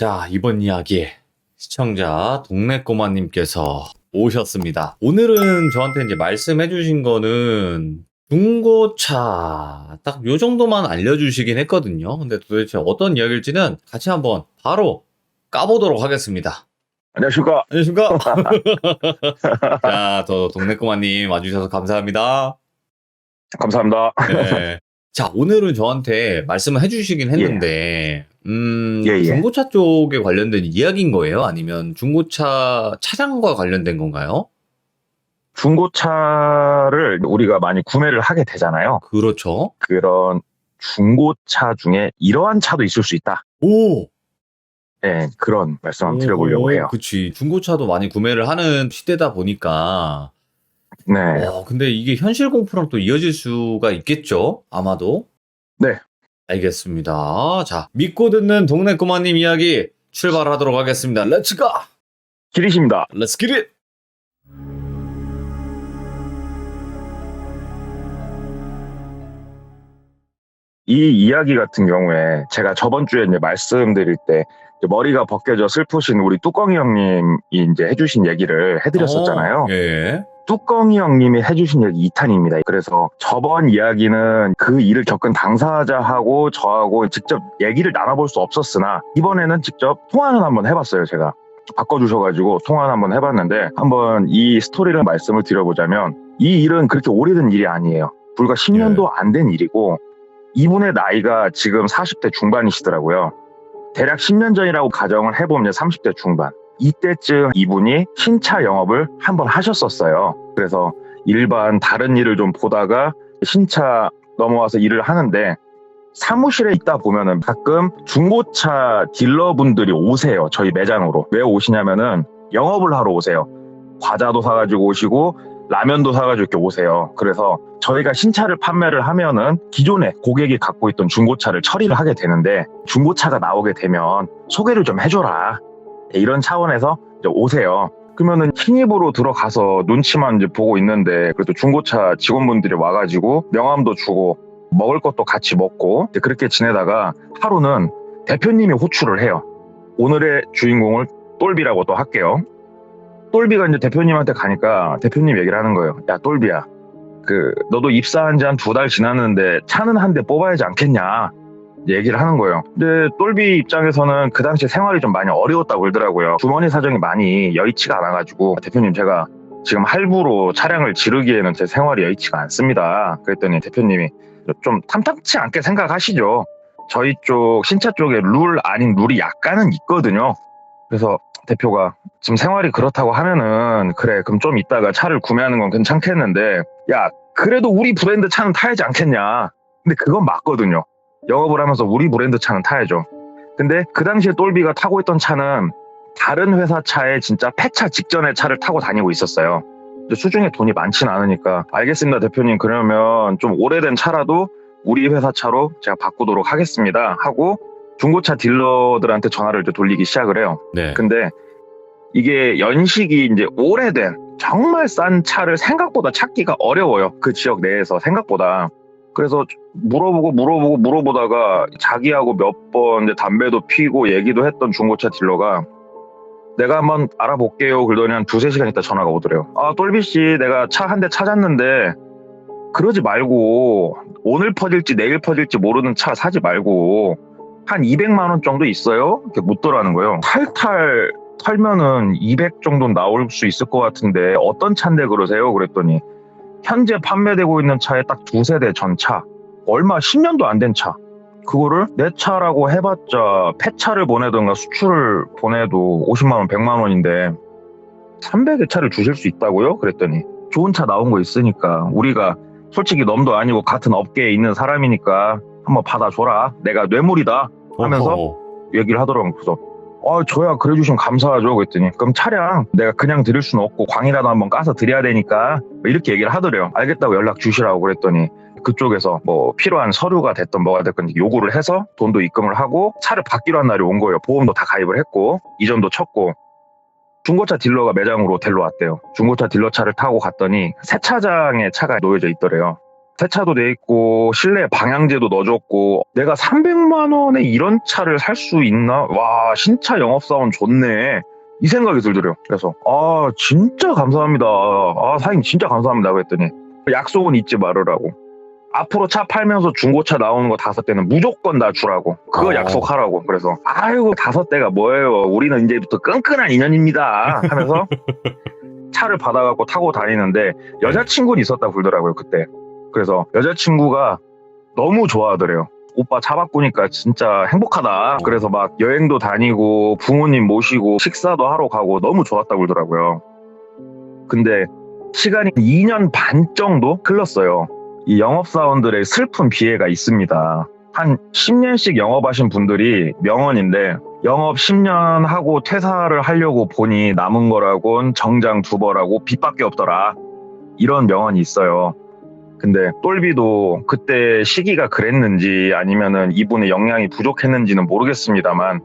자, 이번 이야기 시청자 동네꼬마님께서 오셨습니다. 오늘은 저한테 이제 말씀해 주신 거는 중고차 딱 요 정도만 알려주시긴 했거든요. 근데 도대체 어떤 이야기일지는 같이 한번 바로 까보도록 하겠습니다. 안녕하십니까. 안녕하십니까? 자, 저 동네꼬마님 와주셔서 감사합니다. 감사합니다. 네. 자, 오늘은 저한테 말씀을 해주시긴 했는데, 예. 중고차 쪽에 관련된 이야기인 거예요? 아니면 중고차 차량과 관련된 건가요? 중고차를 우리가 많이 구매를 하게 되잖아요. 그렇죠. 그런 중고차 중에 이러한 차도 있을 수 있다. 오! 네, 그런 말씀 한번 드려보려고 해요. 그치. 중고차도 많이 구매를 하는 시대다 보니까. 네. 근데 이게 현실 공포랑 또 이어질 수가 있겠죠? 아마도. 네. 알겠습니다. 자, 믿고 듣는 동네꼬마님 이야기 출발하도록 하겠습니다. 렛츠고! 길이십니다. 렛츠 기릿! 이 이야기 같은 경우에 제가 저번 주에 이제 말씀드릴 때 이제 머리가 벗겨져 슬프신 우리 뚜껑이 형님이 이제 해주신 얘기를 해드렸었잖아요. 예. 뚜껑이 형님이 해주신 얘기 2탄입니다. 그래서 저번 이야기는 그 일을 겪은 당사자하고 저하고 직접 얘기를 나눠볼 수 없었으나 이번에는 직접 통화는 한번 해봤어요. 제가 바꿔주셔가지고 통화는 한번 해봤는데 한번 이 스토리를 말씀을 드려보자면 이 일은 그렇게 오래된 일이 아니에요. 불과 10년도 안 된 일이고 이분의 나이가 지금 40대 중반이시더라고요. 대략 10년 전이라고 가정을 해보면 30대 중반. 이때쯤 이분이 신차 영업을 한번 하셨었어요. 그래서 일반 다른 일을 좀 보다가 신차 넘어와서 일을 하는데 사무실에 있다 보면은 가끔 중고차 딜러분들이 오세요. 저희 매장으로. 왜 오시냐면은 영업을 하러 오세요. 과자도 사가지고 오시고 라면도 사가지고 이렇게 오세요. 그래서 저희가 신차를 판매를 하면은 기존에 고객이 갖고 있던 중고차를 처리를 하게 되는데 중고차가 나오게 되면 소개를 좀 해줘라. 이런 차원에서 이제 오세요. 그러면은 신입으로 들어가서 눈치만 이제 보고 있는데 그래도 중고차 직원분들이 와가지고 명함도 주고 먹을 것도 같이 먹고 그렇게 지내다가 하루는 대표님이 호출을 해요. 오늘의 주인공을 똘비라고 또 할게요. 똘비가 이제 대표님한테 가니까 대표님 얘기를 하는 거예요. 야, 똘비야. 너도 입사한 지 한 2달 지났는데 차는 한 대 뽑아야지 않겠냐. 얘기를 하는 거예요. 근데 똘비 입장에서는 그 당시에 생활이 좀 많이 어려웠다고 그러더라고요. 주머니 사정이 많이 여의치가 않아가지고 대표님 제가 지금 할부로 차량을 지르기에는 제 생활이 여의치가 않습니다. 그랬더니 대표님이 좀 탐탁치 않게 생각하시죠. 저희 쪽 신차 쪽에 룰 아닌 룰이 약간은 있거든요. 그래서 대표가 지금 생활이 그렇다고 하면은 그래 그럼 좀 이따가 차를 구매하는 건 괜찮겠는데 야 그래도 우리 브랜드 차는 타야지 않겠냐. 근데 그건 맞거든요. 영업을 하면서 우리 브랜드 차는 타야죠. 근데 그 당시에 똘비가 타고 있던 차는 다른 회사 차에 진짜 폐차 직전의 차를 타고 다니고 있었어요. 근데 수중에 돈이 많지는 않으니까 알겠습니다 대표님 그러면 좀 오래된 차라도 우리 회사 차로 제가 바꾸도록 하겠습니다 하고 중고차 딜러들한테 전화를 이제 돌리기 시작을 해요. 네. 근데 이게 연식이 이제 오래된 정말 싼 차를 생각보다 찾기가 어려워요. 그 지역 내에서 생각보다. 그래서 물어보다가 자기하고 몇 번 이제 담배도 피고 얘기도 했던 중고차 딜러가 내가 한번 알아볼게요. 그러더니 한 2-3시간 있다 전화가 오더래요. 아, 똘비씨 내가 차 한 대 찾았는데 그러지 말고 오늘 퍼질지 내일 퍼질지 모르는 차 사지 말고 한 200만 원 정도 있어요? 이렇게 묻더라는 거예요. 탈탈 털면은 200 정도 나올 수 있을 것 같은데 어떤 차인데 그러세요? 그랬더니 현재 판매되고 있는 차에 딱 2세대 전차 얼마 10년도 안 된 차 그거를 내 차라고 해봤자 폐차를 보내든가 수출을 보내도 50만 원 100만 원인데 300의 차를 주실 수 있다고요? 그랬더니 좋은 차 나온 거 있으니까 우리가 솔직히 놈도 아니고 같은 업계에 있는 사람이니까 한번 받아줘라 내가 뇌물이다 하면서 얘기를 하더라고요. 그래서 저야 그래 주시면 감사하죠. 그랬더니 그럼 차량 내가 그냥 드릴 수는 없고 광이라도 한번 까서 드려야 되니까 이렇게 얘기를 하더래요. 알겠다고 연락 주시라고 그랬더니 그쪽에서 뭐 필요한 서류가 됐든 뭐가 됐든 요구를 해서 돈도 입금을 하고 차를 받기로 한 날이 온 거예요. 보험도 다 가입을 했고 이전도 쳤고 중고차 딜러가 매장으로 데려왔대요. 중고차 딜러 차를 타고 갔더니 세차장에 차가 놓여져 있더래요. 세차도 돼 있고 실내 방향제도 넣어줬고 내가 300만 원에 이런 차를 살 수 있나? 와 신차 영업사원 좋네 이 생각이 들더래요. 그래서 진짜 감사합니다. 사장님 진짜 감사합니다 그랬더니 약속은 잊지 말으라고. 앞으로 차 팔면서 중고차 나오는 거 5대는 무조건 다 주라고. 그거 약속하라고. 그래서 아이고 5대가 뭐예요. 우리는 이제부터 끈끈한 인연입니다 하면서 차를 받아갖고 타고 다니는데 여자친구는 있었다 그러더라고요 그때. 그래서 여자친구가 너무 좋아하더래요. 오빠 차 바꾸니까 진짜 행복하다. 그래서 막 여행도 다니고 부모님 모시고 식사도 하러 가고 너무 좋았다고 그러더라고요. 근데 시간이 2년 반 정도 흘렀어요. 이 영업사원들의 슬픈 비애가 있습니다. 한 10년씩 영업하신 분들이 명언인데 영업 10년 하고 퇴사를 하려고 보니 남은 거라곤 정장 2벌하고 빚밖에 없더라. 이런 명언이 있어요. 근데 똘비도 그때 시기가 그랬는지 아니면은 이분의 역량이 부족했는지는 모르겠습니다만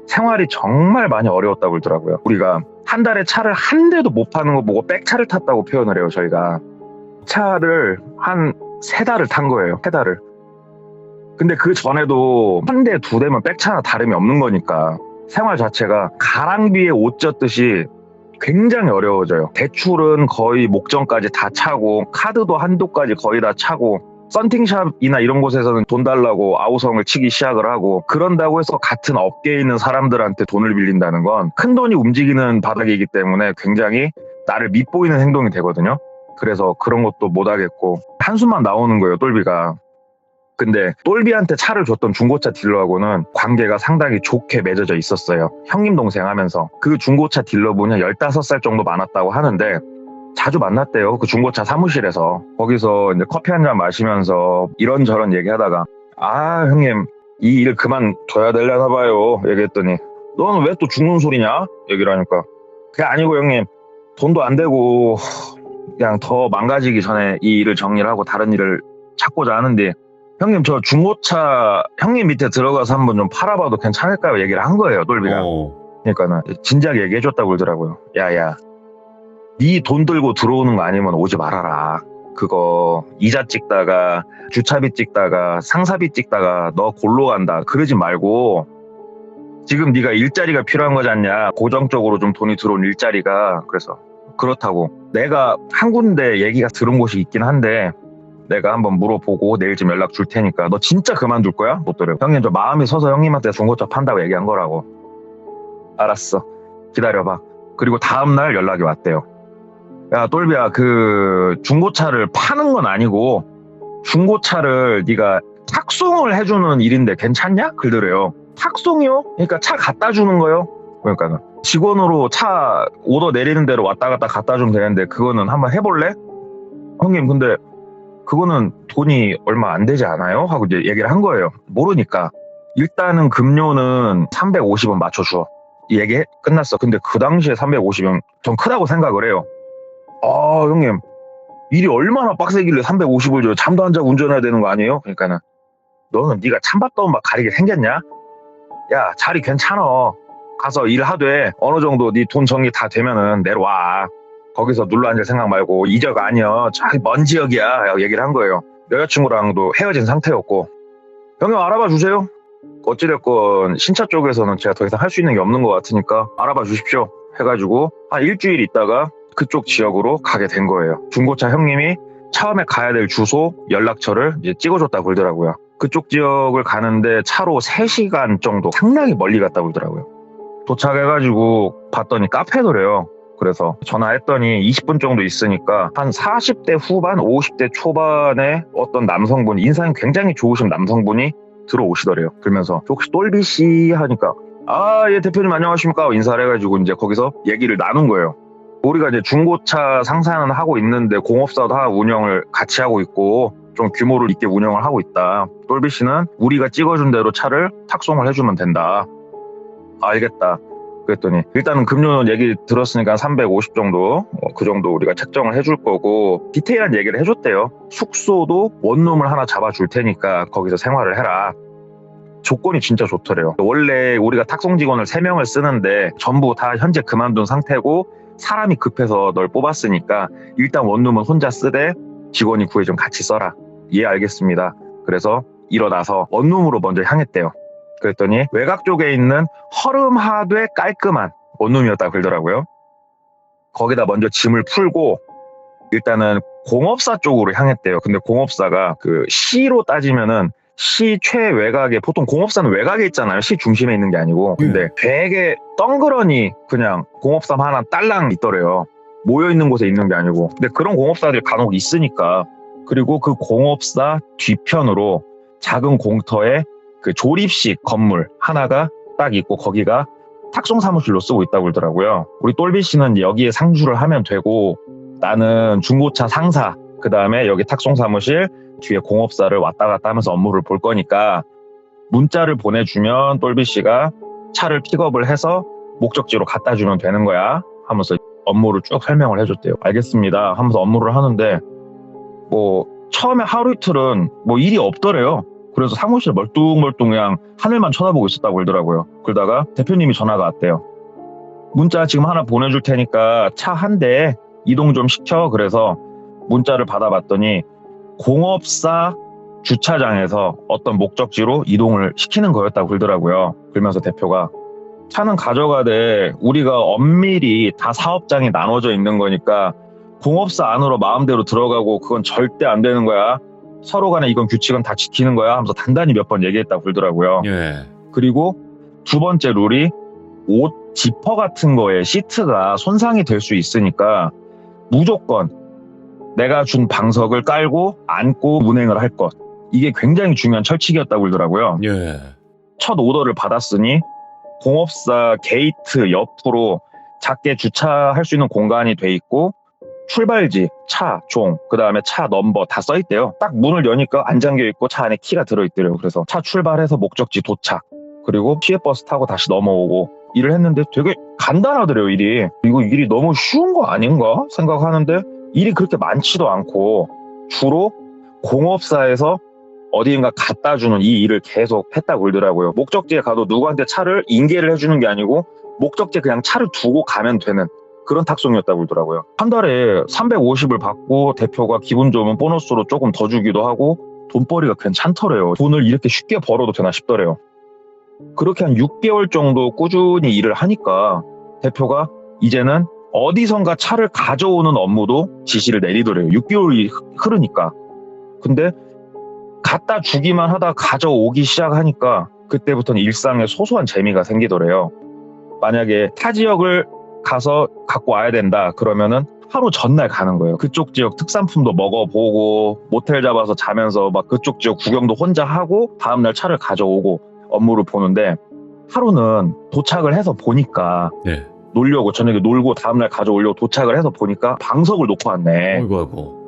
생활이 정말 많이 어려웠다고 그러더라고요. 우리가 한 달에 차를 한 대도 못 파는 거 보고 백차를 탔다고 표현을 해요. 저희가 차를 한 3달을 탄 거예요. 3달을. 근데 그 전에도 한 대, 2대면 백차나 다름이 없는 거니까 생활 자체가 가랑비에 옷 젖듯이 굉장히 어려워져요. 대출은 거의 목전까지 다 차고 카드도 한도까지 거의 다 차고 썬팅샵이나 이런 곳에서는 돈 달라고 아우성을 치기 시작을 하고 그런다고 해서 같은 업계에 있는 사람들한테 돈을 빌린다는 건 큰돈이 움직이는 바닥이기 때문에 굉장히 나를 밉보이는 행동이 되거든요. 그래서 그런 것도 못하겠고 한숨만 나오는 거예요 똘비가. 근데 똘비한테 차를 줬던 중고차 딜러하고는 관계가 상당히 좋게 맺어져 있었어요. 형님 동생 하면서. 그 중고차 딜러분이 15살 정도 많았다고 하는데 자주 만났대요. 그 중고차 사무실에서. 거기서 이제 커피 한잔 마시면서 이런저런 얘기하다가 형님 이 일 그만둬야 되려나 봐요 얘기했더니 너는 왜 또 죽는 소리냐 얘기를 하니까 그게 아니고 형님 돈도 안 되고 그냥 더 망가지기 전에 이 일을 정리를 하고 다른 일을 찾고자 하는데 형님 저 중고차 형님 밑에 들어가서 한번 좀 팔아봐도 괜찮을까요? 얘기를 한 거예요 똘비가. 그러니까는 진지하게 얘기해줬다고 그러더라고요. 야야 네 돈 들고 들어오는 거 아니면 오지 말아라. 그거 이자 찍다가 주차비 찍다가 상사비 찍다가 너 골로 간다. 그러지 말고 지금 네가 일자리가 필요한 거지 않냐. 고정적으로 좀 돈이 들어온 일자리가. 그래서 그렇다고 내가 한 군데 얘기가 들은 곳이 있긴 한데 내가 한번 물어보고 내일 좀 연락 줄 테니까 너 진짜 그만둘 거야? 못 들어요. 형님 저 마음이 서서 형님한테 중고차 판다고 얘기한 거라고. 알았어 기다려봐. 그리고 다음날 연락이 왔대요. 야 똘비야 그 중고차를 파는 건 아니고 중고차를 네가 탁송을 해주는 일인데 괜찮냐? 그러더래요. 탁송이요? 그러니까 차 갖다 주는 거요? 그러니까 직원으로 차 오더 내리는 대로 왔다 갔다 갖다 주면 되는데 그거는 한번 해볼래? 형님 근데 그거는 돈이 얼마 안 되지 않아요? 하고 이제 얘기를 한 거예요. 모르니까. 일단은 급료는 350원 맞춰줘. 이 얘기 끝났어. 근데 그 당시에 350원 전 크다고 생각을 해요. 형님 일이 얼마나 빡세길래 350을 줘요. 잠도 안 자고 운전해야 되는 거 아니에요? 그러니까는 너는 네가 찬밥도 막 가리게 생겼냐? 야 자리 괜찮아. 가서 일하되 어느 정도 네 돈 정리 다 되면은 내려와. 거기서 눌러 앉을 생각 말고 이 지역 아니야. 저기 먼 지역이야. 라고 얘기를 한 거예요. 여자친구랑도 헤어진 상태였고 형님 알아봐 주세요. 어찌됐건 신차 쪽에서는 제가 더 이상 할 수 있는 게 없는 것 같으니까 알아봐 주십시오. 해가지고 한 일주일 있다가 그쪽 지역으로 가게 된 거예요. 중고차 형님이 처음에 가야 될 주소 연락처를 이제 찍어줬다고 그러더라고요. 그쪽 지역을 가는데 차로 3시간 정도 상당히 멀리 갔다고 그러더라고요. 도착해가지고 봤더니 카페더래요. 그래서 전화했더니 20분 정도 있으니까 한 40대 후반 50대 초반에 어떤 남성분이 인상이 굉장히 좋으신 남성분이 들어오시더래요. 그러면서 혹시 똘비씨 하니까 예 대표님 안녕하십니까 인사를 해가지고 이제 거기서 얘기를 나눈 거예요. 우리가 이제 중고차 상사는 하고 있는데 공업사도 하나 운영을 같이 하고 있고 좀 규모를 있게 운영을 하고 있다. 똘비씨는 우리가 찍어준 대로 차를 탁송을 해주면 된다. 알겠다. 그랬더니 일단은 급료는 얘기 들었으니까 350 정도 그 정도 우리가 책정을 해줄 거고 디테일한 얘기를 해줬대요. 숙소도 원룸을 하나 잡아줄 테니까 거기서 생활을 해라. 조건이 진짜 좋더래요. 원래 우리가 탁송 직원을 3명을 쓰는데 전부 다 현재 그만둔 상태고 사람이 급해서 널 뽑았으니까 일단 원룸은 혼자 쓰되 직원이 구해 좀 같이 써라. 예 알겠습니다. 그래서 일어나서 원룸으로 먼저 향했대요. 그랬더니 외곽 쪽에 있는 허름하되 깔끔한 원룸이었다고 그러더라고요. 거기다 먼저 짐을 풀고 일단은 공업사 쪽으로 향했대요. 근데 공업사가 그 시로 따지면은 시 최외곽에, 보통 공업사는 외곽에 있잖아요. 시 중심에 있는 게 아니고. 근데 되게 덩그러니 그냥 공업사 하나 딸랑 있더래요. 모여있는 곳에 있는 게 아니고. 근데 그런 공업사들이 간혹 있으니까. 그리고 그 공업사 뒤편으로 작은 공터에 그 조립식 건물 하나가 딱 있고 거기가 탁송 사무실로 쓰고 있다고 그러더라고요. 우리 똘비 씨는 여기에 상주를 하면 되고 나는 중고차 상사, 그 다음에 여기 탁송 사무실, 뒤에 공업사를 왔다 갔다 하면서 업무를 볼 거니까 문자를 보내주면 똘비 씨가 차를 픽업을 해서 목적지로 갖다 주면 되는 거야 하면서 업무를 쭉 설명을 해줬대요. 알겠습니다 하면서 업무를 하는데 뭐 처음에 하루 이틀은 뭐 일이 없더래요. 그래서 사무실 멀뚱멀뚱 그냥 하늘만 쳐다보고 있었다고 그러더라고요. 그러다가 대표님이 전화가 왔대요. 문자 지금 하나 보내줄 테니까 차 한 대 이동 좀 시켜. 그래서 문자를 받아봤더니 공업사 주차장에서 어떤 목적지로 이동을 시키는 거였다고 그러더라고요. 그러면서 대표가 차는 가져가되 우리가 엄밀히 다 사업장이 나눠져 있는 거니까 공업사 안으로 마음대로 들어가고 그건 절대 안 되는 거야. 서로 간에 이건 규칙은 다 지키는 거야 하면서 단단히 몇 번 얘기했다고 그러더라고요. 예. 그리고 두 번째 룰이 옷 지퍼 같은 거에 시트가 손상이 될 수 있으니까 무조건 내가 준 방석을 깔고 안고 운행을 할 것. 이게 굉장히 중요한 철칙이었다고 그러더라고요. 예. 첫 오더를 받았으니 공업사 게이트 옆으로 작게 주차할 수 있는 공간이 돼 있고 출발지, 차, 종, 그 다음에 차 넘버 다 써있대요. 딱 문을 여니까 안 잠겨있고 차 안에 키가 들어있더래요. 그래서 차 출발해서 목적지 도착, 그리고 피해버스 타고 다시 넘어오고 일을 했는데 되게 간단하더래요, 일이. 이거 일이 너무 쉬운 거 아닌가 생각하는데 일이 그렇게 많지도 않고 주로 공업사에서 어디인가 갖다 주는 이 일을 계속 했다고 그러더라고요. 목적지에 가도 누구한테 차를 인계를 해주는 게 아니고 목적지에 그냥 차를 두고 가면 되는 그런 탁송이었다고 그러더라고요. 한 달에 350을 받고 대표가 기분 좋으면 보너스로 조금 더 주기도 하고 돈벌이가 괜찮더래요. 돈을 이렇게 쉽게 벌어도 되나 싶더래요. 그렇게 한 6개월 정도 꾸준히 일을 하니까 대표가 이제는 어디선가 차를 가져오는 업무도 지시를 내리더래요. 6개월이 흐르니까. 근데 갖다 주기만 하다 가져오기 시작하니까 그때부터는 일상에 소소한 재미가 생기더래요. 만약에 타 지역을 가서 갖고 와야 된다 그러면은 하루 전날 가는 거예요. 그쪽 지역 특산품도 먹어보고 모텔 잡아서 자면서 막 그쪽 지역 구경도 혼자 하고 다음날 차를 가져오고 업무를 보는데 하루는 도착을 해서 보니까 네. 놀려고 저녁에 놀고 다음날 가져오려고 도착을 해서 보니까 방석을 놓고 왔네. 아이고.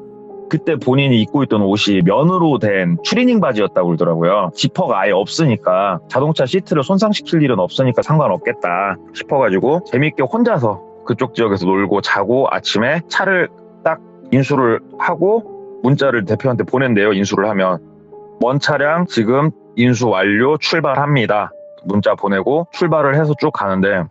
그때 본인이 입고 있던 옷이 면으로 된 추리닝 바지였다고 그러더라고요. 지퍼가 아예 없으니까 자동차 시트를 손상시킬 일은 없으니까 상관없겠다 싶어가지고 재밌게 혼자서 그쪽 지역에서 놀고 자고 아침에 차를 딱 인수를 하고 문자를 대표한테 보낸대요. 인수를 하면 먼 차량 지금 인수 완료 출발합니다. 문자 보내고 출발을 해서 쭉 가는데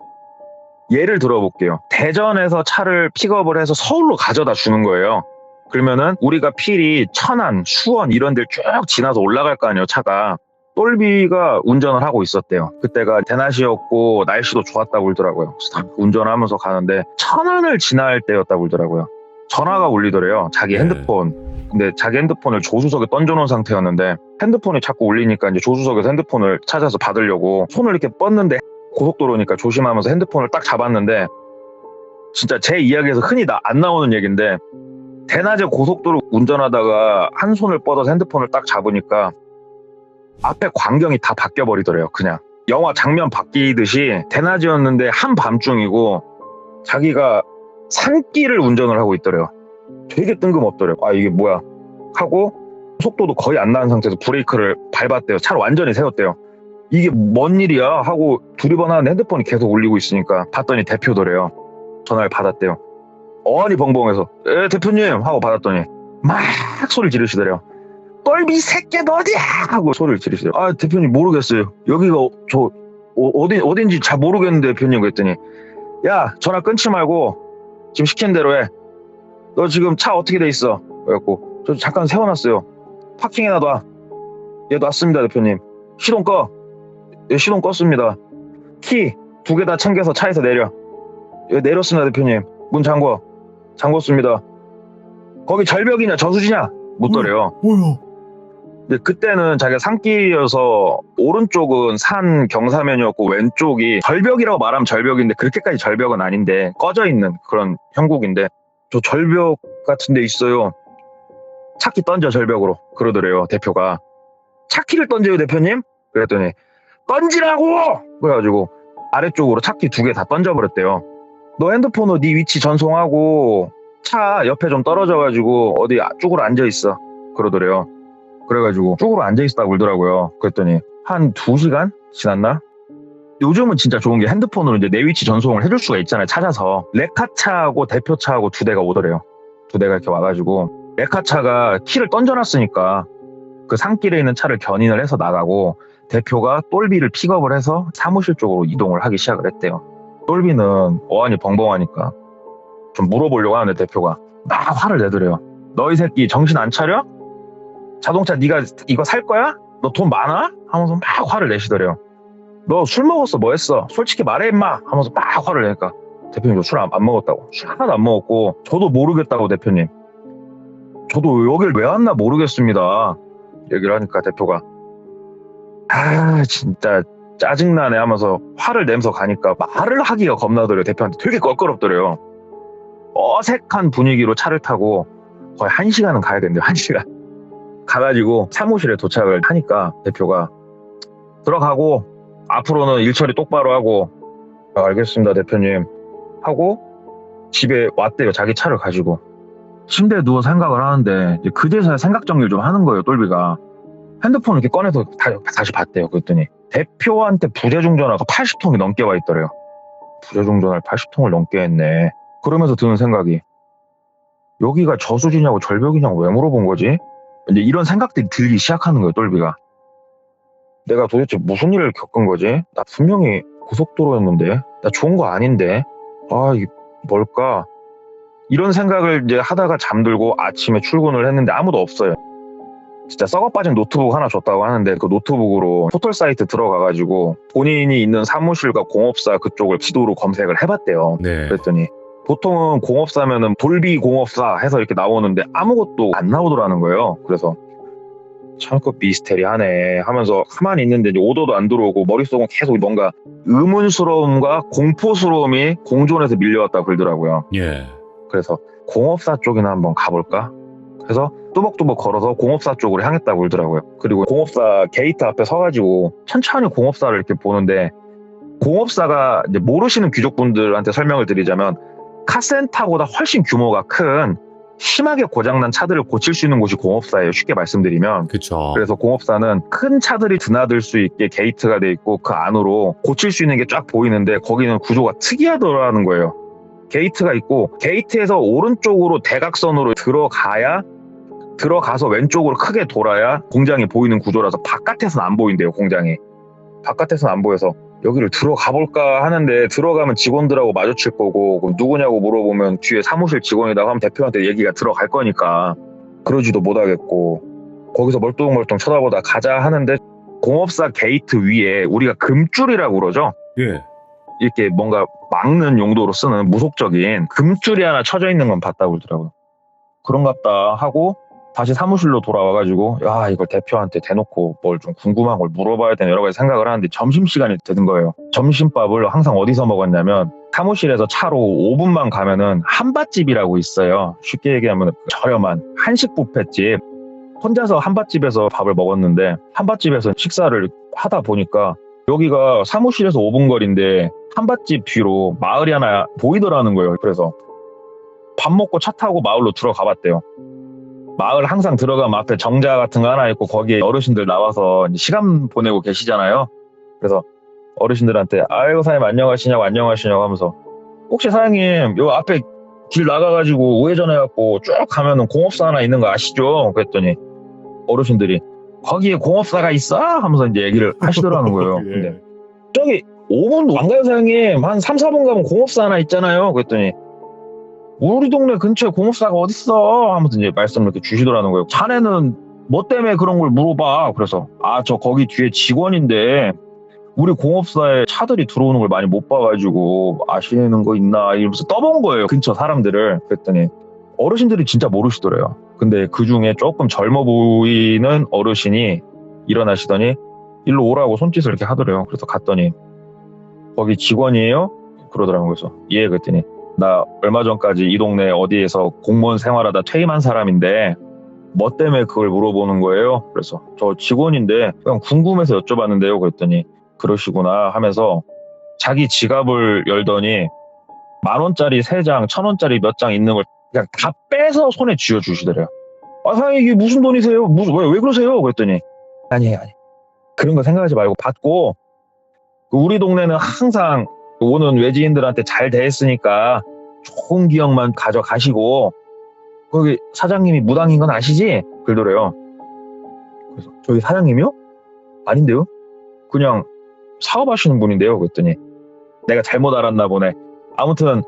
예를 들어볼게요. 대전에서 차를 픽업을 해서 서울로 가져다 주는 거예요. 그러면은 우리가 필히 천안, 수원 이런 데를 쭉 지나서 올라갈 거 아니에요, 차가. 똘비가 운전을 하고 있었대요. 그때가 대낮이었고 날씨도 좋았다고 그러더라고요. 운전하면서 가는데 천안을 지날 때였다고 그러더라고요. 전화가 울리더래요, 자기 핸드폰. 근데 자기 핸드폰을 조수석에 던져놓은 상태였는데 핸드폰이 자꾸 울리니까 이제 조수석에서 핸드폰을 찾아서 받으려고 손을 이렇게 뻗는데 고속도로니까 조심하면서 핸드폰을 딱 잡았는데 진짜 제 이야기에서 흔히 안 나오는 얘기인데 대낮에 고속도로 운전하다가 한 손을 뻗어서 핸드폰을 딱 잡으니까 앞에 광경이 다 바뀌어버리더래요. 그냥 영화 장면 바뀌듯이 대낮이었는데 한밤중이고 자기가 산길을 운전을 하고 있더래요. 되게 뜬금없더래요. 아 이게 뭐야 하고 속도도 거의 안 나는 상태에서 브레이크를 밟았대요. 차를 완전히 세웠대요. 이게 뭔 일이야 하고 두리번 하는데 핸드폰이 계속 울리고 있으니까 봤더니 대표더래요. 전화를 받았대요. 어안이 벙벙해서 대표님 하고 받았더니 막 소리를 지르시더래요. 똘비 새끼 어디야 하고 소리를 지르시더래요. 아 대표님 모르겠어요. 여기가 저 어딘지 잘 모르겠는데 대표님 그랬더니 야 전화 끊지 말고 지금 시킨 대로 해. 너 지금 차 어떻게 돼 있어? 그래갖고 저 잠깐 세워놨어요. 파킹에 놔둬. 예, 놨습니다, 대표님. 시동 꺼. 예, 시동 껐습니다. 키 2개 다 챙겨서 차에서 내려. 예, 내렸습니다, 대표님. 문 잠궈. 잠궜습니다. 거기 절벽이냐 저수지냐 묻더래요. 뭐야? 근데 그때는 자기가 산길이어서 오른쪽은 산 경사면이었고 왼쪽이 절벽이라고 말하면 절벽인데 그렇게까지 절벽은 아닌데 꺼져 있는 그런 형국인데 저 절벽 같은 데 있어요. 차키 던져 절벽으로 그러더래요. 대표가. 차키를 던져요 대표님? 그랬더니 던지라고! 그래가지고 아래쪽으로 차키 2개 다 던져버렸대요. 너 핸드폰으로 네 위치 전송하고 차 옆에 좀 떨어져가지고 어디 쪽으로 앉아있어 그러더래요. 그래가지고 쪽으로 앉아있다고 그러더라고요. 그랬더니 한 2시간 지났나? 요즘은 진짜 좋은 게 핸드폰으로 이제 내 위치 전송을 해줄 수가 있잖아요. 찾아서 레카차하고 대표차하고 2대가 오더래요. 2대가 이렇게 와가지고 레카차가 키를 던져놨으니까 그 산길에 있는 차를 견인을 해서 나가고 대표가 똘비를 픽업을 해서 사무실 쪽으로 이동을 하기 시작을 했대요. 똘비는 어안이 벙벙하니까 좀 물어보려고 하는데 대표가 막 화를 내더래요. 너 이 새끼 정신 안 차려? 자동차 네가 이거 살 거야? 너 돈 많아? 하면서 막 화를 내시더래요. 너 술 먹었어? 뭐 했어? 솔직히 말해 임마! 하면서 막 화를 내니까 대표님 저 술 안 먹었다고. 술 하나도 안 먹었고 저도 모르겠다고 대표님. 저도 여길 왜 왔나 모르겠습니다. 얘기를 하니까 대표가 진짜 짜증나네 하면서 화를 내면서 가니까 말을 하기가 겁나더래요. 대표한테 되게 껄끄럽더래요. 어색한 분위기로 차를 타고 거의 1시간은 가야 된대요. 1시간. 가가지고 사무실에 도착을 하니까 대표가 들어가고 앞으로는 일 처리 똑바로 하고 알겠습니다 대표님 하고 집에 왔대요. 자기 차를 가지고. 침대에 누워 생각을 하는데 이제 그제서야 생각 정리를 좀 하는 거예요. 똘비가. 핸드폰을 이렇게 꺼내서 다시 봤대요. 그랬더니 대표한테 부재중 전화가 80통이 넘게 와 있더래요. 부재중 전화를 80통을 넘게 했네. 그러면서 드는 생각이 여기가 저수지냐고 절벽이냐고 왜 물어본 거지? 이제 이런 생각들이 들기 시작하는 거예요. 똘비가. 내가 도대체 무슨 일을 겪은 거지? 나 분명히 고속도로였는데 나 좋은 거 아닌데 이게 뭘까? 이런 생각을 이제 하다가 잠들고 아침에 출근을 했는데 아무도 없어요. 진짜 썩어 빠진 노트북 하나 줬다고 하는데 그 노트북으로 포털 사이트 들어가가지고 본인이 있는 사무실과 공업사 그쪽을 지도로 검색을 해봤대요. 네. 그랬더니 보통은 공업사면은 돌비 공업사 해서 이렇게 나오는데 아무것도 안 나오더라는 거예요. 그래서 참그 미스테리하네 하면서 가만히 있는데 이제 오더도 안 들어오고 머릿속은 계속 뭔가 의문스러움과 공포스러움이 공존해서 밀려왔다 그러더라고요. 예. 그래서 공업사 쪽이나 한번 가볼까? 그래서 뚜벅뚜벅 걸어서 공업사 쪽으로 향했다고 그러더라고요. 그리고 공업사 게이트 앞에 서가지고 천천히 공업사를 이렇게 보는데 공업사가 이제 모르시는 귀족분들한테 설명을 드리자면 카센터보다 훨씬 규모가 큰 심하게 고장난 차들을 고칠 수 있는 곳이 공업사예요. 쉽게 말씀드리면. 그쵸. 그래서 공업사는 큰 차들이 드나들 수 있게 게이트가 돼 있고 그 안으로 고칠 수 있는 게 쫙 보이는데 거기는 구조가 특이하더라는 거예요. 게이트가 있고 게이트에서 오른쪽으로 대각선으로 들어가서 왼쪽으로 크게 돌아야 공장이 보이는 구조라서 바깥에서는 안 보인대요. 공장이. 바깥에서는 안 보여서 여기를 들어가 볼까 하는데 들어가면 직원들하고 마주칠 거고 그럼 누구냐고 물어보면 뒤에 사무실 직원이라고 하면 대표한테 얘기가 들어갈 거니까 그러지도 못하겠고 거기서 멀뚱멀뚱 쳐다보다 가자 하는데 공업사 게이트 위에 우리가 금줄이라고 그러죠. 예. 이렇게 뭔가 막는 용도로 쓰는 무속적인 금줄이 하나 쳐져 있는 건 봤다고 그러더라고요. 그런갑다 하고 다시 사무실로 돌아와가지고 이걸 대표한테 대놓고 뭘 좀 궁금한 걸 물어봐야 되나 여러 가지 생각을 하는데 점심시간이 되는 거예요. 점심밥을 항상 어디서 먹었냐면 사무실에서 차로 5분만 가면은 한밭집이라고 있어요. 쉽게 얘기하면 저렴한 한식 뷔페집. 혼자서 한밭집에서 밥을 먹었는데 한밭집에서 식사를 하다 보니까 여기가 사무실에서 5분 거리인데 한밭집 뒤로 마을이 하나 보이더라는 거예요. 그래서 밥 먹고 차 타고 마을로 들어가 봤대요. 마을 항상 들어가면 앞에 정자 같은 거 하나 있고 거기에 어르신들 나와서 시간 보내고 계시잖아요. 그래서 어르신들한테 아이고 사장님 안녕하시냐고 하면서 혹시 사장님 요 앞에 길 나가가지고 우회전해갖고 쭉 가면은 공업사 하나 있는 거 아시죠? 그랬더니 어르신들이 거기에 공업사가 있어? 하면서 이제 얘기를 하시더라는 거예요. 예. 근데 저기 5분 안 가요 사장님? 한 3, 4분 가면 공업사 하나 있잖아요. 그랬더니 우리 동네 근처에 공업사가 어딨어? 하면서 이제 말씀을 이렇게 주시더라는 거예요. 자네는 뭐 때문에 그런 걸 물어봐. 그래서 저 거기 뒤에 직원인데 우리 공업사에 차들이 들어오는 걸 많이 못 봐가지고 아시는 거 있나 이러면서 떠본 거예요, 근처 사람들을. 그랬더니 어르신들이 진짜 모르시더래요. 근데 그중에 조금 젊어 보이는 어르신이 일어나시더니 일로 오라고 손짓을 이렇게 하더래요. 그래서 갔더니 거기 직원이에요? 그러더라고요. 그래서 예. 그랬더니 나 얼마 전까지 이 동네 어디에서 공무원 생활하다 퇴임한 사람인데 뭐 때문에 그걸 물어보는 거예요? 그래서 저 직원인데 그냥 궁금해서 여쭤봤는데요. 그랬더니 그러시구나 하면서 자기 지갑을 열더니 10,000원짜리 3장, 1,000원짜리 몇 장 있는 걸 그냥 다 빼서 손에 쥐어주시더래요. 사장님 이게 무슨 돈이세요? 왜 그러세요? 그랬더니 아니 그런 거 생각하지 말고 받고 우리 동네는 항상 오는 외지인들한테 잘 대했으니까 좋은 기억만 가져가시고 거기 사장님이 무당인 건 아시지? 그러더래요. 그래서 저기 사장님이요? 아닌데요? 그냥 사업하시는 분인데요. 그랬더니 내가 잘못 알았나 보네. 아무튼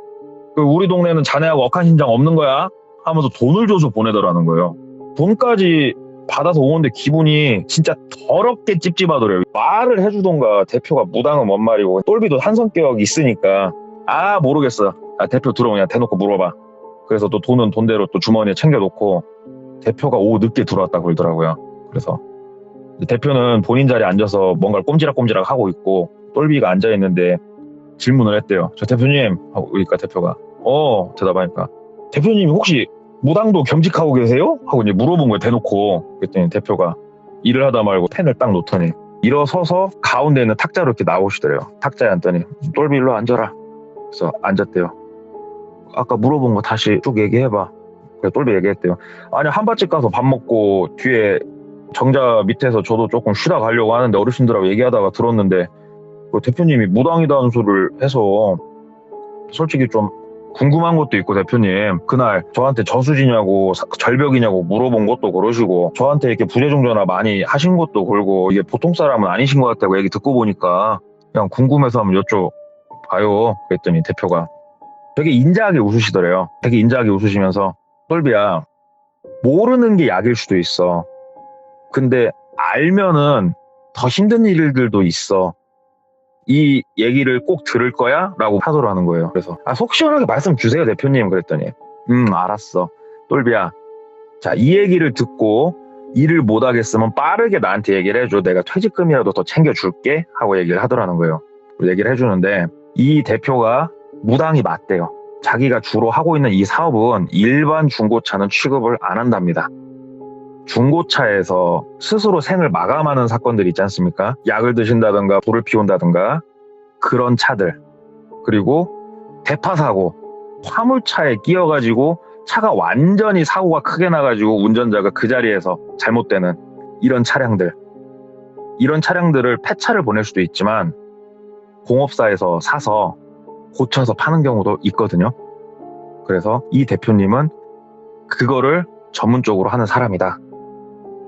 우리 동네는 자네하고 억한신장 없는 거야 하면서 돈을 줘서 보내더라는 거예요. 돈까지 받아서 오는데 기분이 진짜 더럽게 찝찝하더래요. 말을 해주던가 대표가 무당은 뭔 말이고 똘비도 한 성격 있으니까 모르겠어. 대표 들어오냐 대놓고 물어봐. 그래서 또 돈은 돈대로 또 주머니에 챙겨놓고 대표가 오후 늦게 들어왔다 그러더라고요. 그래서 대표는 본인 자리에 앉아서 뭔가를 꼼지락꼼지락 하고 있고 똘비가 앉아있는데 질문을 했대요. 저 대표님 하고 그러니까 대표가 대답하니까 대표님 혹시 무당도 겸직하고 계세요? 하고 이제 물어본 거예요. 대놓고. 그랬더니 대표가 일을 하다 말고 펜을 딱 놓더니 일어서서 가운데 있는 탁자로 이렇게 나오시더래요. 탁자에 앉더니 똘비 일로 앉아라. 그래서 앉았대요. 아까 물어본 거 다시 쭉 얘기해봐. 그래서 똘비 얘기했대요. 아니 한밭집 가서 밥 먹고 뒤에 정자 밑에서 저도 조금 쉬다 가려고 하는데 어르신들하고 얘기하다가 들었는데 대표님이 무당이다는 소리를 해서 솔직히 좀 궁금한 것도 있고 대표님 그날 저한테 저수지냐고 절벽이냐고 물어본 것도 그러시고 저한테 이렇게 부재중 전화 많이 하신 것도 그러고 이게 보통 사람은 아니신 것 같다고 얘기 듣고 보니까 그냥 궁금해서 한번 여쭤봐요. 그랬더니 대표가 되게 인자하게 웃으시더래요. 되게 인자하게 웃으시면서 똘비야 모르는 게 약일 수도 있어. 근데 알면은 더 힘든 일들도 있어. 이 얘기를 꼭 들을 거야? 라고 하더라는 거예요. 그래서 속 시원하게 말씀 주세요 대표님. 그랬더니 알았어. 똘비야 자, 이 얘기를 듣고 일을 못하겠으면 빠르게 나한테 얘기를 해줘. 내가 퇴직금이라도 더 챙겨줄게 하고 얘기를 하더라는 거예요. 얘기를 해주는데 이 대표가 무당이 맞대요. 자기가 주로 하고 있는 이 사업은 일반 중고차는 취급을 안 한답니다. 중고차에서 스스로 생을 마감하는 사건들 있지 않습니까? 약을 드신다든가 불을 피운다든가 그런 차들, 그리고 대파사고 화물차에 끼어가지고 차가 완전히 사고가 크게 나가지고 운전자가 그 자리에서 잘못되는 이런 차량들을 폐차를 보낼 수도 있지만 공업사에서 사서 고쳐서 파는 경우도 있거든요. 그래서 이 대표님은 그거를 전문적으로 하는 사람이다.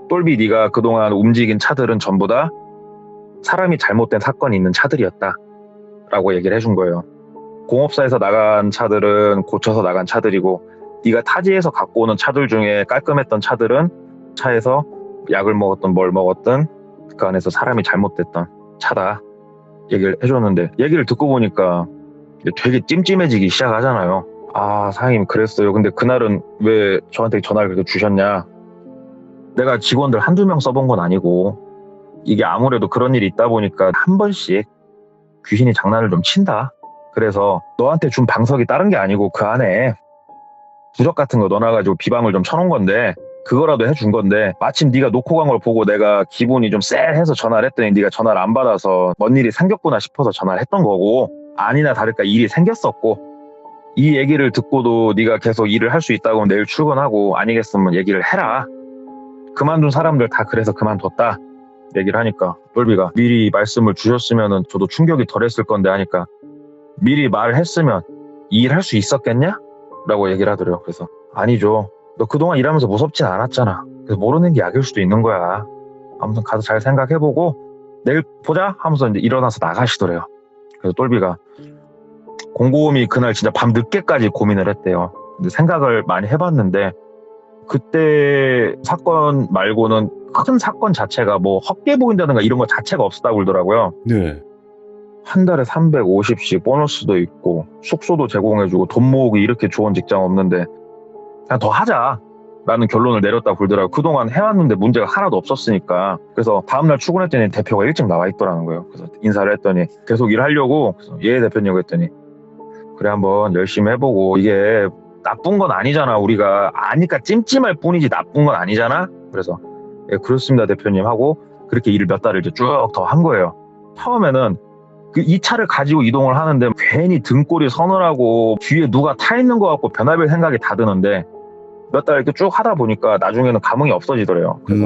똘비 네가 그동안 움직인 차들은 전부 다 사람이 잘못된 사건이 있는 차들이었다 라고 얘기를 해준 거예요. 공업사에서 나간 차들은 고쳐서 나간 차들이고 네가 타지에서 갖고 오는 차들 중에 깔끔했던 차들은 차에서 약을 먹었든 뭘 먹었든 그 안에서 사람이 잘못됐던 차다 얘기를 해줬는데 얘기를 듣고 보니까 되게 찜찜해지기 시작하잖아요. 사장님 그랬어요. 근데 그날은 왜 저한테 전화를 그렇게 주셨냐. 내가 직원들 한두 명 써본 건 아니고 이게 아무래도 그런 일이 있다 보니까 한 번씩 귀신이 장난을 좀 친다. 그래서 너한테 준 방석이 다른 게 아니고 그 안에 부적 같은 거 넣어놔가지고 비방을 좀 쳐놓은 건데 그거라도 해준 건데 마침 네가 놓고 간 걸 보고 내가 기분이 좀 쎄해서 전화를 했더니 네가 전화를 안 받아서 뭔 일이 생겼구나 싶어서 전화를 했던 거고 아니나 다를까 일이 생겼었고 이 얘기를 듣고도 네가 계속 일을 할 수 있다고 하면 내일 출근하고 아니겠으면 얘기를 해라. 그만둔 사람들 다 그래서 그만뒀다 얘기를 하니까 똘비가 미리 말씀을 주셨으면 저도 충격이 덜했을 건데 하니까 미리 말을 했으면 이 일 할 수 있었겠냐? 라고 얘기를 하더래요. 그래서 아니죠. 너 그동안 일하면서 무섭진 않았잖아. 그래서 모르는 게 약일 수도 있는 거야. 아무튼 가서 잘 생각해보고 내일 보자 하면서 이제 일어나서 나가시더래요. 그래서 똘비가 곰곰이 그날 진짜 밤 늦게까지 고민을 했대요. 근데 생각을 많이 해봤는데 그때 사건 말고는 큰 사건 자체가 뭐 헛게 보인다든가 이런 거 자체가 없었다고 그러더라고요. 네. 한 달에 350씩 보너스도 있고 숙소도 제공해주고 돈 모으기 이렇게 좋은 직장 없는데 그냥 더 하자 라는 결론을 내렸다고 그러더라고요. 그동안 해왔는데 문제가 하나도 없었으니까. 그래서 다음날 출근했더니 대표가 일찍 나와 있더라는 거예요. 그래서 인사를 했더니 계속 일하려고. 그래서 예 대표님 했더니 그래 한번 열심히 해보고 이게 나쁜 건 아니잖아. 우리가 아니까 찜찜할 뿐이지 나쁜 건 아니잖아. 그래서 예 그렇습니다 대표님 하고 그렇게 일을 몇 달을 이제 쭉 더 한 거예요. 처음에는 이 차를 가지고 이동을 하는데 괜히 등골이 서늘하고 뒤에 누가 타 있는 것 같고 변화별 생각이 다 드는데 몇 달 이렇게 쭉 하다 보니까 나중에는 감흥이 없어지더래요. 그래서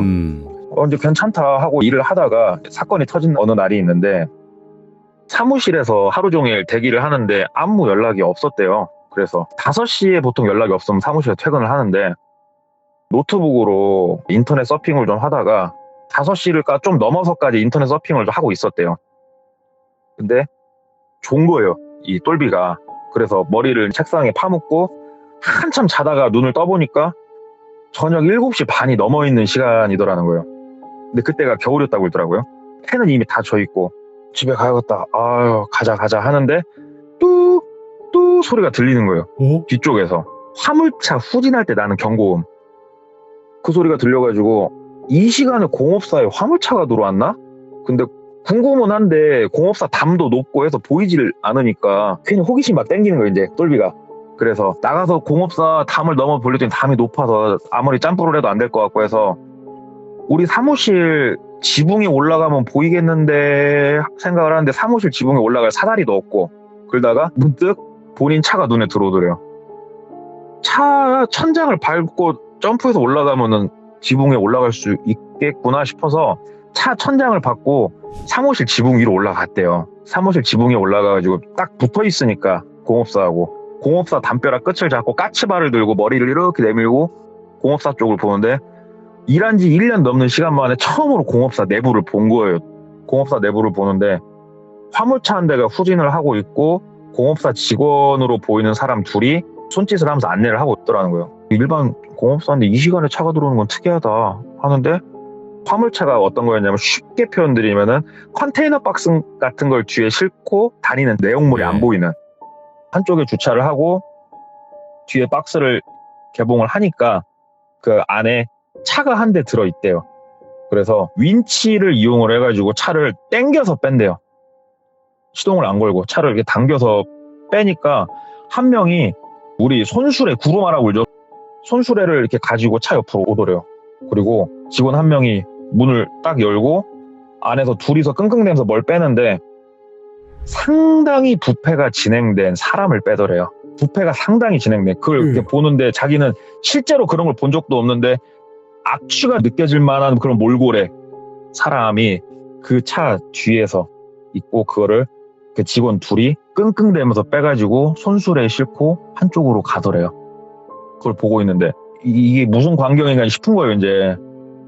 이제 괜찮다 하고 일을 하다가 사건이 터진 어느 날이 있는데 사무실에서 하루 종일 대기를 하는데 아무 연락이 없었대요. 그래서 5시에 보통 연락이 없으면 사무실에 퇴근을 하는데 노트북으로 인터넷 서핑을 좀 하다가 5시를 좀 넘어서까지 인터넷 서핑을 좀 하고 있었대요. 근데 좋은 거예요, 이 똘비가. 그래서 머리를 책상에 파묻고 한참 자다가 눈을 떠보니까 저녁 7시 반이 넘어있는 시간이더라는 거예요. 근데 그때가 겨울이었다고 그러더라고요. 해는 이미 다 져있고 집에 가야겠다. 아유 가자 하는데 뚝뚝 소리가 들리는 거예요. 뒤쪽에서 화물차 후진할 때 나는 경고음. 그 소리가 들려가지고 이 시간에 공업사에 화물차가 들어왔나? 근데 궁금은 한데 공업사 담도 높고 해서 보이질 않으니까 괜히 호기심 막 땡기는 거예요 이제 똘비가. 그래서 나가서 공업사 담을 넘어 보려더니 담이 높아서 아무리 짬뿌를 해도 안 될 것 같고 해서 우리 사무실 지붕에 올라가면 보이겠는데 생각을 하는데 사무실 지붕에 올라갈 사다리도 없고 그러다가 문득 본인 차가 눈에 들어오더래요. 차 천장을 밟고 점프해서 올라가면은 지붕에 올라갈 수 있겠구나 싶어서 차 천장을 밟고 사무실 지붕 위로 올라갔대요. 사무실 지붕에 올라가가지고 딱 붙어 있으니까 공업사하고 공업사 담벼락 끝을 잡고 까치발을 들고 머리를 이렇게 내밀고 공업사 쪽을 보는데 일한 지 1년 넘는 시간 만에 처음으로 공업사 내부를 본 거예요. 공업사 내부를 보는데 화물차 한 대가 후진을 하고 있고 공업사 직원으로 보이는 사람 둘이 손짓을 하면서 안내를 하고 있더라는 거예요. 일반 공업사인데 이 시간에 차가 들어오는 건 특이하다 하는데 화물차가 어떤 거였냐면 쉽게 표현드리면은 컨테이너 박스 같은 걸 뒤에 싣고 다니는 내용물이 안 보이는 한쪽에 주차를 하고 뒤에 박스를 개봉을 하니까 그 안에 차가 한 대 들어있대요. 그래서 윈치를 이용을 해가지고 차를 당겨서 뺀대요. 시동을 안 걸고 차를 이렇게 당겨서 빼니까 한 명이 우리 손수레 구루마라고 그러죠. 손수레를 이렇게 가지고 차 옆으로 오더래요. 그리고 직원 한 명이 문을 딱 열고 안에서 둘이서 끙끙대면서 뭘 빼는데 상당히 부패가 진행된 사람을 빼더래요. 부패가 상당히 진행된 그걸 이렇게 보는데 자기는 실제로 그런 걸 본 적도 없는데 악취가 느껴질 만한 그런 몰골의 사람이 그 차 뒤에서 있고 그거를 그 직원 둘이 끙끙대면서 빼가지고 손수레에 싣고 한쪽으로 가더래요. 그걸 보고 있는데 이게 무슨 광경인가 싶은 거예요. 이제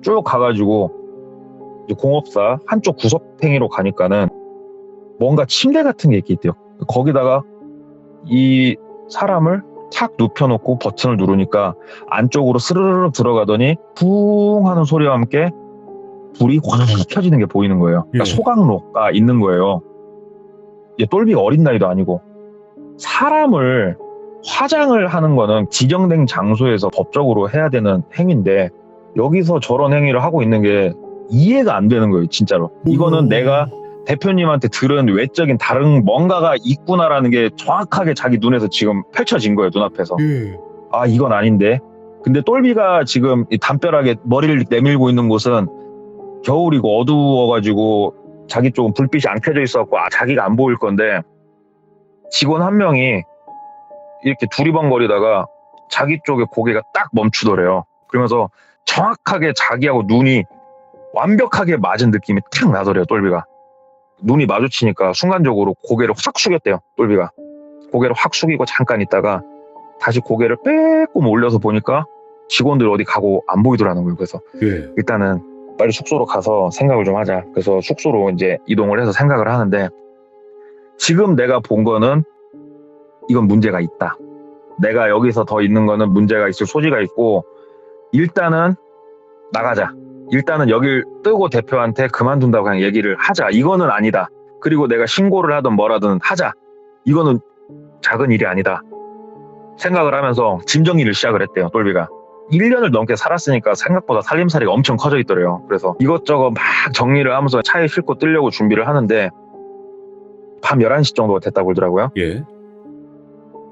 쭉 가가지고 이제 공업사 한쪽 구석탱이로 가니까는 뭔가 침대 같은 게 이렇게 있대요. 거기다가 이 사람을 탁 눕혀놓고 버튼을 누르니까 안쪽으로 스르르 들어가더니 쿵 하는 소리와 함께 불이 확 켜지는 게 보이는 거예요. 그러니까 소각로가 있는 거예요. 이게 똘비가 어린 나이도 아니고 사람을 화장을 하는 거는 지정된 장소에서 법적으로 해야 되는 행위인데 여기서 저런 행위를 하고 있는 게 이해가 안 되는 거예요, 진짜로. 이거는 내가 대표님한테 들은 외적인 다른 뭔가가 있구나라는 게 정확하게 자기 눈에서 지금 펼쳐진 거예요, 눈앞에서. 아, 이건 아닌데. 근데 똘비가 지금 이 담벼락에 머리를 내밀고 있는 곳은 겨울이고 어두워가지고 자기 쪽은 불빛이 안 켜져 있었고 자기가 안 보일 건데 직원 한 명이 이렇게 두리번거리다가 자기 쪽에 고개가 딱 멈추더래요. 그러면서 정확하게 자기하고 눈이 완벽하게 맞은 느낌이 탁 나더래요, 똘비가. 눈이 마주치니까 순간적으로 고개를 확 숙였대요, 똘비가. 고개를 확 숙이고 잠깐 있다가 다시 고개를 빼꼼 올려서 보니까 직원들 어디 가고 안 보이더라는 거예요. 그래서 일단은 빨리 숙소로 가서 생각을 좀 하자. 그래서 숙소로 이제 이동을 해서 생각을 하는데 지금 내가 본 거는 이건 문제가 있다. 내가 여기서 더 있는 거는 문제가 있을 소지가 있고 일단은 나가자. 일단은 여길 뜨고 대표한테 그만둔다고 그냥 얘기를 하자. 이거는 아니다. 그리고 내가 신고를 하든 뭐라든 하자. 이거는 작은 일이 아니다. 생각을 하면서 짐 정리를 시작을 했대요. 똘비가. 1년을 넘게 살았으니까 생각보다 살림살이가 엄청 커져 있더래요. 그래서 이것저것 막 정리를 하면서 차에 싣고 뜨려고 준비를 하는데 밤 11시 정도가 됐다고 그러더라고요. 예.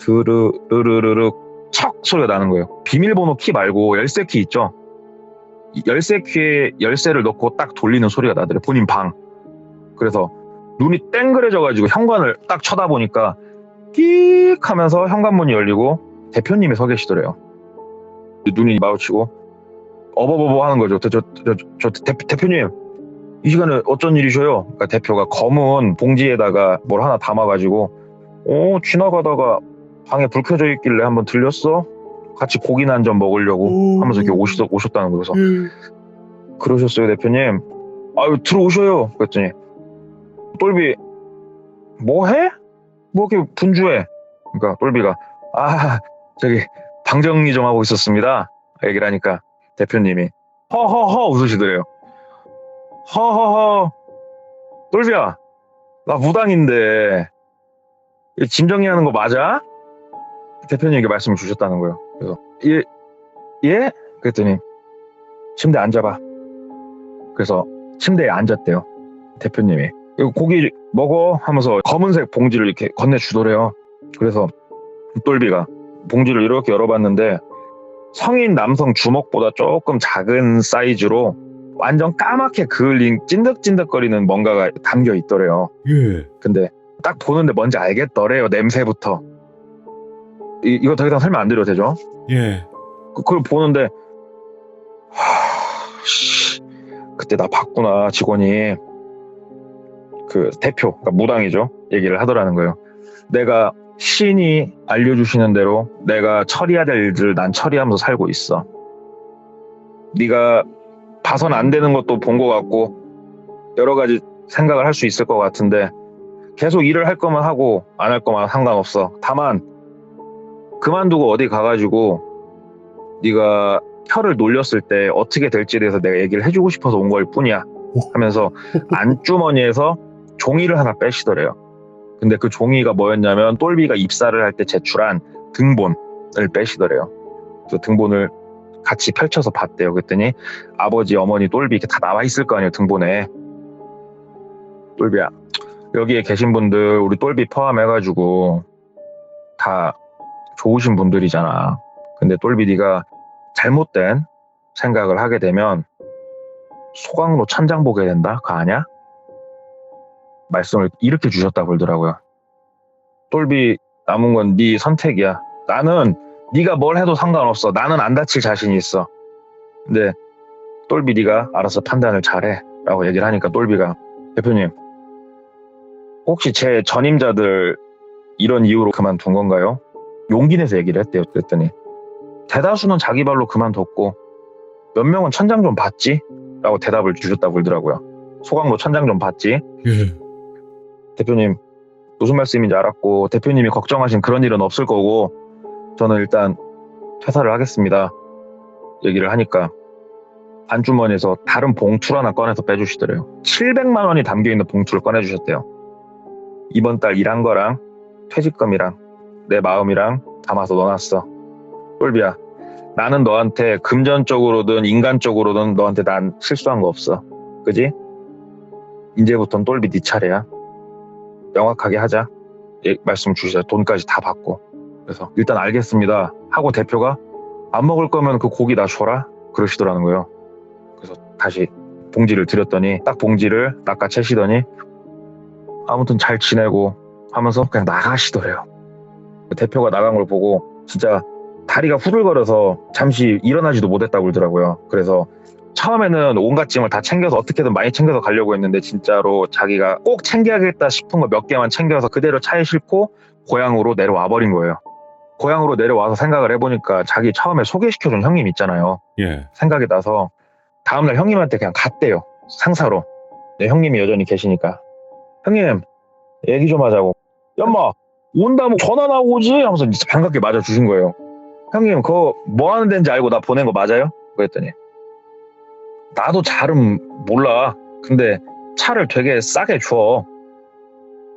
드르르르르 척 소리가 나는 거예요. 비밀번호 키 말고 열쇠 키 있죠? 이 열쇠 키에 열쇠를 넣고 딱 돌리는 소리가 나더래요. 본인 방. 그래서 눈이 땡그레져가지고 현관을 딱 쳐다보니까 끽 하면서 현관문이 열리고 대표님이 서 계시더래요. 눈이 마주치고 어버버버 하는 거죠. 대표님 이 시간에 어쩐 일이셔요? 그러니까 대표가 검은 봉지에다가 뭘 하나 담아가지고 지나가다가 방에 불 켜져 있길래 한번 들렸어? 같이 고기나 한 점 먹으려고 하면서 이렇게 오셨다는 거예요. 그래서 그러셨어요 대표님? 아유 들어오셔요. 그랬더니 똘비 뭐 해? 뭐 이렇게 분주해? 그러니까 똘비가 저기 방 정리 좀 하고 있었습니다. 얘기를 하니까 대표님이 허허허 웃으시더래요. 허허허 똘비야 나 무당인데 짐 정리하는 거 맞아? 대표님에게 말씀을 주셨다는 거예요. 그래서 예? 그랬더니 침대 앉아봐. 그래서 침대에 앉았대요. 대표님이 고기 먹어 하면서 검은색 봉지를 이렇게 건네주더래요. 그래서 똘비가 봉지를 이렇게 열어봤는데 성인 남성 주먹보다 조금 작은 사이즈로 완전 까맣게 그을린 찐득찐득거리는 뭔가가 담겨 있더래요. 예. 근데 딱 보는데 뭔지 알겠더래요. 냄새부터. 이거 더 이상 설명 안 드려도 되죠? 예. 그걸 보는데 그때 나 봤구나. 직원이 그 대표 그러니까 무당이죠. 얘기를 하더라는 거예요. 내가 신이 알려주시는 대로 내가 처리해야 될 일들을 난 처리하면서 살고 있어. 네가 봐선 안 되는 것도 본 것 같고 여러 가지 생각을 할 수 있을 것 같은데 계속 일을 할 거면 하고 안 할 거면 상관없어. 다만 그만두고 어디 가가지고 네가 혀를 놀렸을 때 어떻게 될지에 대해서 내가 얘기를 해주고 싶어서 온 걸 뿐이야 하면서 안주머니에서 종이를 하나 빼시더래요. 근데 그 종이가 뭐였냐면 똘비가 입사를 할 때 제출한 등본을 빼시더래요. 그 등본을 같이 펼쳐서 봤대요. 그랬더니 아버지, 어머니, 똘비 이렇게 다 나와 있을 거 아니에요. 등본에. 똘비야 여기에 계신 분들 우리 똘비 포함해가지고 다 좋으신 분들이잖아. 근데 똘비 네가 잘못된 생각을 하게 되면 소강로 천장 보게 된다. 그거 아냐? 말씀을 이렇게 주셨다고 그러더라고요. 똘비 남은 건 네 선택이야. 나는 네가 뭘 해도 상관없어. 나는 안 다칠 자신이 있어. 근데 똘비 네가 알아서 판단을 잘해 라고 얘기를 하니까 똘비가 대표님 혹시 제 전임자들 이런 이유로 그만둔 건가요? 용기 내서 얘기를 했대요. 그랬더니 대다수는 자기 발로 그만뒀고 몇 명은 천장 좀 봤지? 라고 대답을 주셨다고 그러더라고요. 소강로 천장 좀 봤지? 예. 대표님 무슨 말씀인지 알았고 대표님이 걱정하신 그런 일은 없을 거고 저는 일단 퇴사를 하겠습니다. 얘기를 하니까 안주머니에서 다른 봉투를 하나 꺼내서 빼주시더래요. 700만 원이 담겨있는 봉투를 꺼내주셨대요. 이번 달 일한 거랑 퇴직금이랑 내 마음이랑 담아서 넣어놨어. 똘비야 나는 너한테 금전적으로든 인간적으로든 너한테 난 실수한 거 없어. 그지? 이제부터는 똘비 네 차례야. 명확하게 하자. 말씀 주시자. 돈까지 다 받고. 그래서 일단 알겠습니다 하고 대표가 안 먹을 거면 그 고기 나 줘라 그러시더라는 거예요. 그래서 다시 봉지를 드렸더니 딱 봉지를 낚아채시더니 아무튼 잘 지내고 하면서 그냥 나가시더래요. 대표가 나간 걸 보고 진짜 다리가 후들거려서 잠시 일어나지도 못했다고 그러더라고요. 그래서 처음에는 온갖 짐을 다 챙겨서 어떻게든 많이 챙겨서 가려고 했는데 진짜로 자기가 꼭 챙겨야겠다 싶은 거 몇 개만 챙겨서 그대로 차에 싣고 고향으로 내려와 버린 거예요. 고향으로 내려와서 생각을 해보니까 자기 처음에 소개시켜준 형님 있잖아요. 예. 생각이 나서 다음날 형님한테 그냥 갔대요. 상사로. 네, 형님이 여전히 계시니까. 형님 얘기 좀 하자고. 연마 온다면 전화 나오고 오지? 하면서 반갑게 맞아주신 거예요. 형님 그거 뭐 하는 데인지 알고 나 보낸 거 맞아요? 그랬더니 나도 잘은 몰라. 근데 차를 되게 싸게 줘.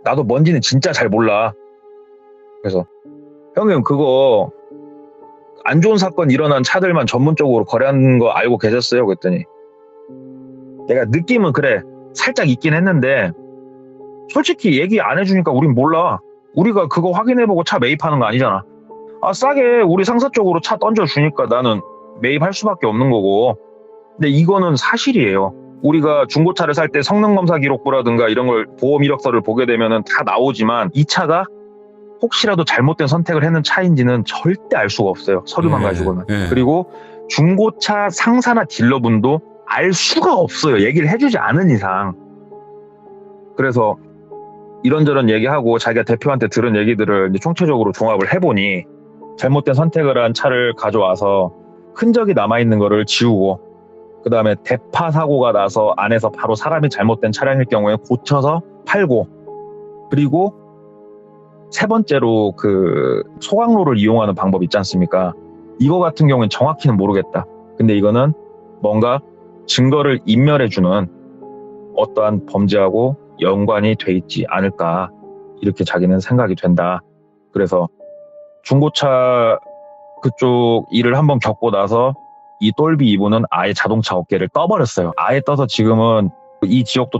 나도 뭔지는 진짜 잘 몰라. 그래서 형님 그거 안 좋은 사건 일어난 차들만 전문적으로 거래하는 거 알고 계셨어요? 그랬더니 내가 느낌은 그래 살짝 있긴 했는데 솔직히 얘기 안 해주니까 우린 몰라. 우리가 그거 확인해보고 차 매입하는 거 아니잖아. 아 싸게 우리 상사 쪽으로 차 던져주니까 나는 매입할 수밖에 없는 거고. 근데 이거는 사실이에요. 우리가 중고차를 살 때 성능검사 기록부라든가 이런 걸 보험 이력서를 보게 되면은 다 나오지만 이 차가 혹시라도 잘못된 선택을 했는 차인지는 절대 알 수가 없어요. 서류만 가지고는. 그리고 중고차 상사나 딜러분도 알 수가 없어요. 얘기를 해주지 않은 이상. 그래서 이런저런 얘기하고 자기가 대표한테 들은 얘기들을 이제 총체적으로 종합을 해보니 잘못된 선택을 한 차를 가져와서 흔적이 남아있는 거를 지우고 그 다음에 대파 사고가 나서 안에서 바로 사람이 잘못된 차량일 경우에 고쳐서 팔고 그리고 세 번째로 그 소각로를 이용하는 방법 있지 않습니까? 이거 같은 경우는 정확히는 모르겠다. 근데 이거는 뭔가 증거를 인멸해주는 어떠한 범죄하고 연관이 돼 있지 않을까 이렇게 자기는 생각이 된다. 그래서 중고차 그쪽 일을 한번 겪고 나서 이 똘비 이분은 아예 자동차 업계를 떠버렸어요. 아예 떠서 지금은 이 지역도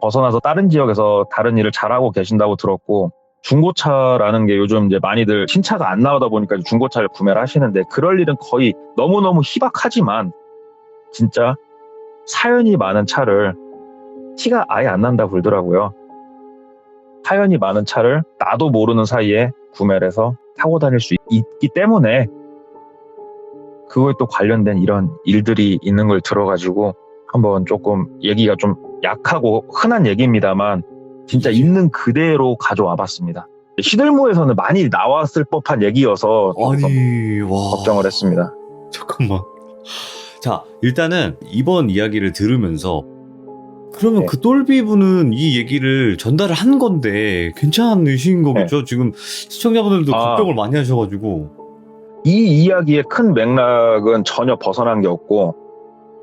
벗어나서 다른 지역에서 다른 일을 잘하고 계신다고 들었고 중고차라는 게 요즘 이제 많이들 신차가 안 나오다 보니까 중고차를 구매를 하시는데 그럴 일은 거의 너무너무 희박하지만 진짜 사연이 많은 차를 티가 아예 안 난다 그러더라고요. 사연이 많은 차를 나도 모르는 사이에 구매를 해서 타고 다닐 수 있기 때문에 그거에 또 관련된 이런 일들이 있는 걸 들어가지고 한번 조금 얘기가 좀 약하고 흔한 얘기입니다만 진짜 있는 그대로 가져와 봤습니다. 시들모에서는 많이 나왔을 법한 얘기여서 아니, 와. 걱정을 했습니다. 잠깐만. 자, 일단은 이번 이야기를 들으면서 그러면 네. 그 똘비 분은 이 얘기를 전달을 한 건데 괜찮으신 거겠죠? 지금 시청자분들도 걱정을 많이 하셔가지고. 이 이야기의 큰 맥락은 전혀 벗어난 게 없고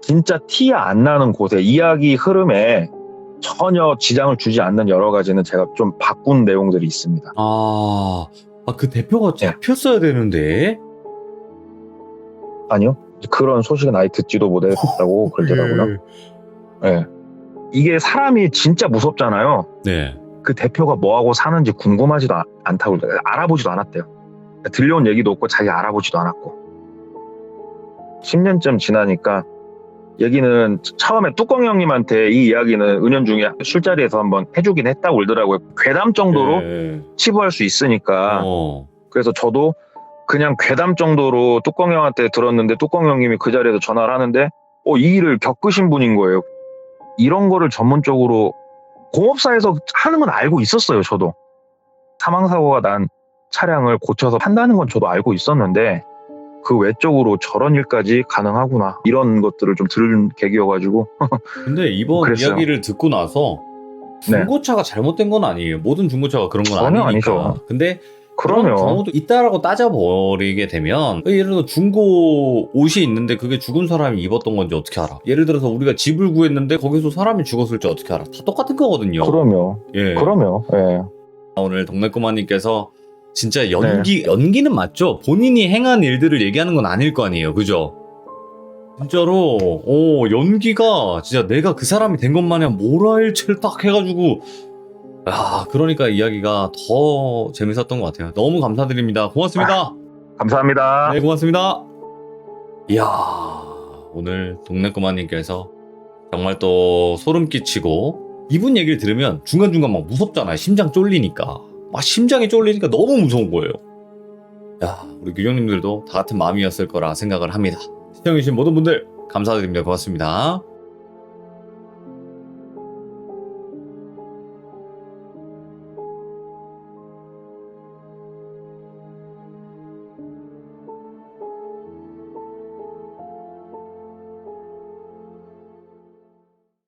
진짜 티 안 나는 곳에 이야기 흐름에 전혀 지장을 주지 않는 여러 가지는 제가 좀 바꾼 내용들이 있습니다. 그 대표가 잡혔어야 되는데. 아니요. 그런 소식은 아예 듣지도 못했다고 그러더라고요. 네. 이게 사람이 진짜 무섭잖아요. 네. 그 대표가 뭐하고 사는지 궁금하지도 않다고 알아보지도 않았대요. 들려온 얘기도 없고 자기 알아보지도 않았고 10년쯤 지나니까 얘기는 처음에 뚜껑이 형님한테 이 이야기는 은연중에 술자리에서 한번 해주긴 했다고 그러더라고요. 괴담 정도로 치부할 수 있으니까. 그래서 저도 그냥 괴담 정도로 뚜껑이 형한테 들었는데 뚜껑이 형님이 그 자리에서 전화를 하는데 이 일을 겪으신 분인 거예요. 이런 거를 전문적으로 공업사에서 하는 건 알고 있었어요. 저도 사망사고가 난 차량을 고쳐서 판다는 건 저도 알고 있었는데 그 외적으로 저런 일까지 가능하구나 이런 것들을 좀 들은 계기여가지고 근데 이번 그랬어요. 이야기를 듣고 나서 중고차가 잘못된 건 아니에요. 모든 중고차가 그런 건 전혀 아니니까. 아니죠. 근데 그런 경우도 있다라고 따져버리게 되면 예를 들어 중고 옷이 있는데 그게 죽은 사람이 입었던 건지 어떻게 알아? 예를 들어서 우리가 집을 구했는데 거기서 사람이 죽었을지 어떻게 알아? 다 똑같은 거거든요. 그럼요. 예. 그럼요. 예. 오늘 동네꼬마님께서 진짜 연기는 맞죠? 본인이 행한 일들을 얘기하는 건 아닐 거 아니에요. 그죠? 진짜로 연기가 진짜 내가 그 사람이 된 것 마냥 모라일체를 딱 해가지고 그러니까 이야기가 더 재밌었던 것 같아요. 너무 감사드립니다. 고맙습니다. 감사합니다. 네, 고맙습니다. 이야, 오늘 동네꼬마님께서 정말 또 소름 끼치고 이분 얘기를 들으면 중간중간 막 무섭잖아요. 심장 쫄리니까. 심장이 쫄리니까 너무 무서운 거예요. 우리 규정님들도 다 같은 마음이었을 거라 생각을 합니다. 시청해주신 모든 분들 감사드립니다. 고맙습니다.